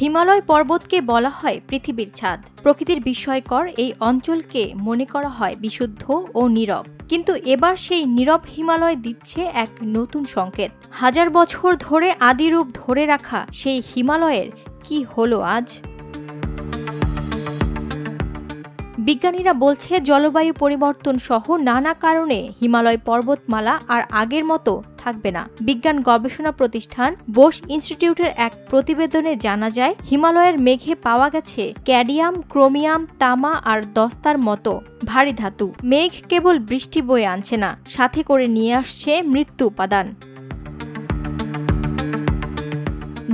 হিমালয় পর্বতকে বলা হয় পৃথিবীর ছাদ। প্রকৃতির বিস্ময়কর এই অঞ্চলকে মনে করা হয় বিশুদ্ধ ও নীরব, কিন্তু এবার সেই নীরব হিমালয় দিচ্ছে এক নতুন সংকেত। হাজার বছর ধরে আদিরূপ ধরে রাখা সেই হিমালয়ের কি হলো আজ? বিজ্ঞানীরা বলছে জলবায়ু পরিবর্তন সহ নানা কারণে হিমালয় পর্বতমালা আর আগের মতো থাকবে না। বিজ্ঞান গবেষণা প্রতিষ্ঠান বোস ইনস্টিটিউটের এক প্রতিবেদনে জানা যায়, হিমালয়ের মেঘে পাওয়া গেছে ক্যাডমিয়াম, ক্রোমিয়াম, তামা আর দস্তার মতো ভারী ধাতু। মেঘ কেবল বৃষ্টি বয়ে আনছে না, সাথে করে নিয়ে আসছে মৃত্যু উপাদান।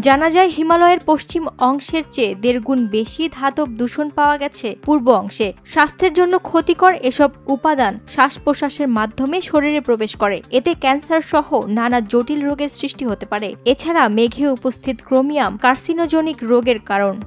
জানা যায় হিমালয়ের পশ্চিম অংশের চেয়ে 1.5 গুণ বেশি ধাতব দূষণ পাওয়া গেছে পূর্ব অংশে। স্বাস্থ্যের জন্য ক্ষতিকর এসব উপাদান শ্বাস প্রশ্বাসের মাধ্যমে শরীরে প্রবেশ করে। এতে ক্যান্সার সহ নানা জটিল রোগের সৃষ্টি হতে পারে। এছাড়া মেঘে উপস্থিত ক্রোমিয়াম কার্সিনোজেনিক রোগের কারণ।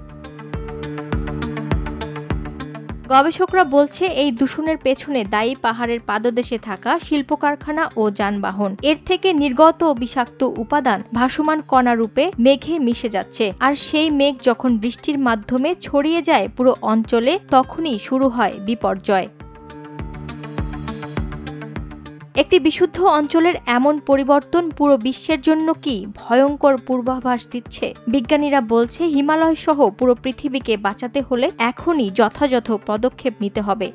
গবেষকরা বলছে এই দূষণের পেছনে দায়ী পাহাড়ের পাদদেশে থাকা শিল্প কারখানা ও যানবাহন। এর থেকে নির্গত বিষাক্ত উপাদান ভাসমান কণা রূপে মেঘে মিশে যাচ্ছে, আর সেই মেঘ যখন বৃষ্টির মাধ্যমে ছড়িয়ে যায় পুরো অঞ্চলে, তখনই শুরু হয় বিপর্যয়। একটি বিশুদ্ধ অঞ্চলের এমন পরিবর্তন পুরো বিশ্বের জন্য কি ভয়ঙ্কর পূর্বাভাস দিচ্ছে? বিজ্ঞানীরা বলছে হিমালয় সহ পুরো পৃথিবীকে বাঁচাতে হলে এখনই যথাযথ পদক্ষেপ নিতে হবে।